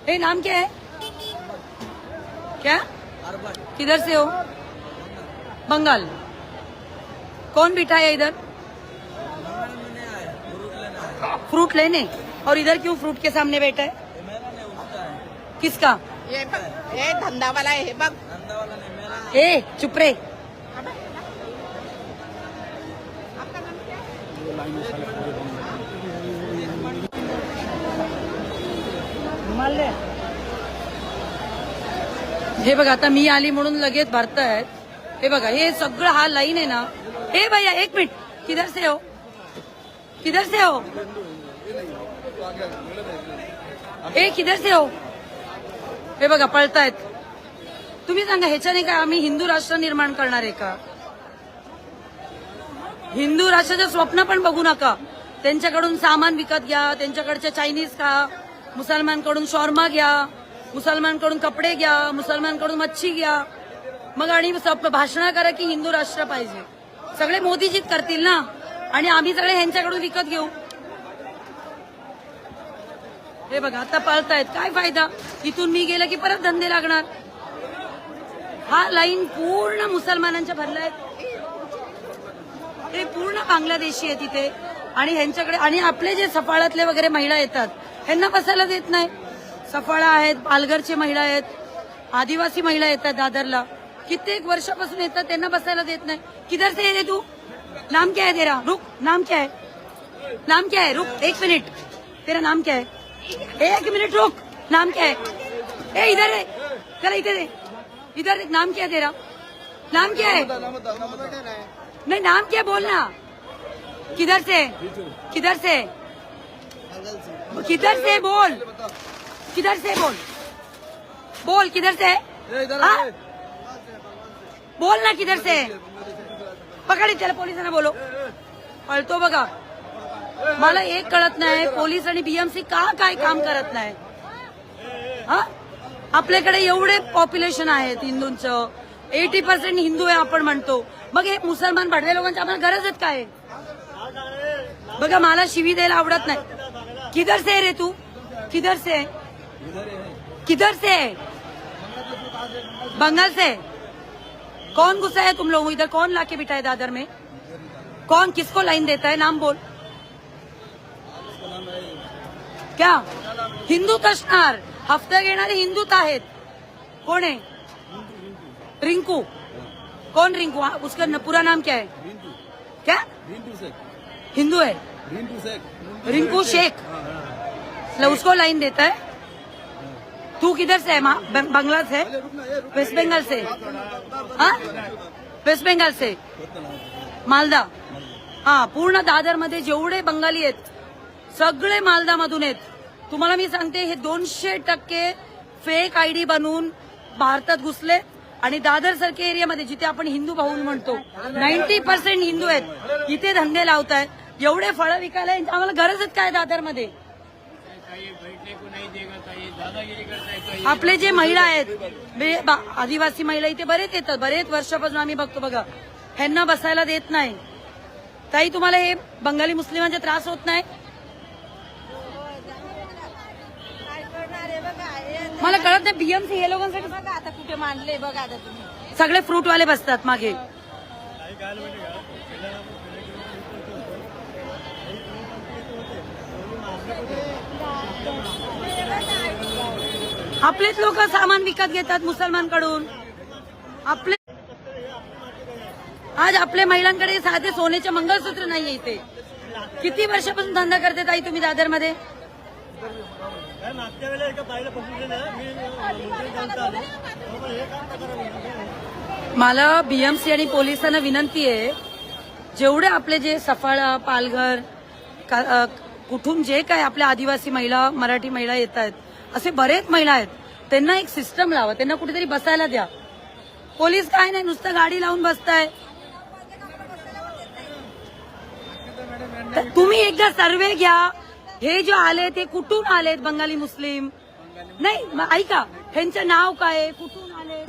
ए नाम क्या है? क्या? किधर से हो? बंगाल। कौन बिठा है इधर? फ्रूट लेने। और इधर क्यों फ्रूट के सामने बैठा है? किसका? ये धंधा वाला है बघ। ए चुप रे। हे बघा आता मी आली म्हणून लगेच भरतायत। हे बघा हे सगळं हा लाईन आहे ना। ए भैया एक मिनिट, किधर से हो? किधर से हो? ए किधर से हो? हे बघा पळतायत। तुम्ही सांगा ह्याच्याने काय आम्ही हिंदू राष्ट्र निर्माण करणार आहे का? हिंदू राष्ट्राचं स्वप्न पण बघू नका। त्यांच्याकडून सामान विकत घ्या, त्यांच्याकडचे चायनीज खा, मुसलमानकडून शॉर्मा घ्या, मुसलमानकडून कपडे घ्या, मुसलमानकडून मच्छी घ्या, मग आणि भाषण करा की हिंदू राष्ट्र पाहिजे। सगळे मोदीजीच करतील ना, आणि आम्ही सगळे ह्यांच्याकडून विकत घेऊ। हे बघा आता पळतायत, काय फायदा? इथून मी गेलं की परत धंदे लागणार। हा लाईन पूर्ण मुसलमानांच्या भरलाय, हे पूर्ण बांगलादेशी आहे तिथे, आणि ह्यांच्याकडे आणि आपले जे सफाळातले वगैरे महिला येतात ह्यांना बसायला देत नाही। सफाळा आहेत, पालघरची महिला आहेत, आदिवासी महिला येतात दादरला, कित्येक वर्षापासून येतात, त्यांना बसायला देत नाही। किधर से है तू? नाम क्या है तेरा? रुक, नाम क्या है? नाम क्या है? रुक एक मिनट, तेरा नाम क्या है? एक मिनट रुक, नाम क्या है? ए इधर है, चल इधर है, इधर नाम क्या है तेरा? नाम क्या है? नहीं नाम क्या बोलना। किधर से? किधर से? किधर से बोल, किधर से बोल, बोल किधर से? बोल ना किधर से? पकडी त्याला, पोलिसांना बोलो। पळतो बघा। मला एक कळत नाही, पोलीस आणि बीएमसी का काय काम करत नाही? हा आपल्याकडे एवढे पॉप्युलेशन आहेत हिंदूंचं, 80% हिंदू आहे आपण म्हणतो, मग हे मुसलमान भडव्या लोकांची आम्हाला गरजच काय? बघा मला शिवी द्यायला आवडत नाही। किधर से रे तू? किधर से? किधर से? बंगाल से। कौन घुसा है तुम लोग इधर? कौन लाके बिठा है दादर में? कौन किसको लाइन देता है? नाम बोल। क्या हिंदूत असणार? हफ्ता घेणारे हिंदूत आहेत। कोण आहे? रिंकू। कौन रिंकू? उसका पूरा नाम क्या है? क्या? हिंदू है? रिंकू शेख। उसको लाइन देता है। तू किधर से है? बांग्ला से? वेस्ट बंगाल से? हाँ वेस्ट बंगाल से, मालदा। हाँ पूर्ण दादर मध्ये जेवढे बंगाली आहेत सगळे मालदा मधून आहेत। तुम्हाला मी सांगते हे 200% फेक आयडी बनवून भारतात घुसले, आणि दादर सारख्या एरियामध्ये जिथे आपण हिंदू भाऊ म्हणतो 90% हिंदू आहेत, इथे धंदे लावतायत। एवढे फळं विकायला आम्हाला गरजच काय दादरमध्ये? आपले जे महिला आहेत आदिवासी महिला इथे बरेच येतात, बरेच वर्षापासून आम्ही बघतो बघा, ह्यांना बसायला देत नाही। ताई तुम्हाला हे बंगाली मुस्लिमांचा त्रास होत नाही? मला कळत नाही, बीएमसी हे लोकांसाठी बघा आता कुठे मांडले बघा आता तुम्ही। सगळे फ्रूटवाले बसतात मागे। आपलेच लोक सामान विकत घेतात मुसलमानकडून। आपले आज आपल्या महिलांकडे साधे सोन्याचे मंगळसूत्र नाहीये इथे। किती वर्षापासून धंदा करते ताई तुम्ही दादर मध्ये? मला बीएमसी आणि पोलिसांना विनंती आहे, जेवढे आपले जे सफाळा, पालघर, कुठून जे काय आपल्या आदिवासी महिला, मराठी महिला येत आहेत, असे बरेच महिला आहेत, त्यांना एक सिस्टम लावा, त्यांना कुठेतरी बसायला द्या। पोलीस काय नाही, नुसतं गाडी लावून बसताय। तुम्ही एकदा सर्वे घ्या, हे जे आले ते कुठून आलेत? बंगाली मुस्लिम नाही, ऐका ह्यांचं नाव काय, कुठून आले?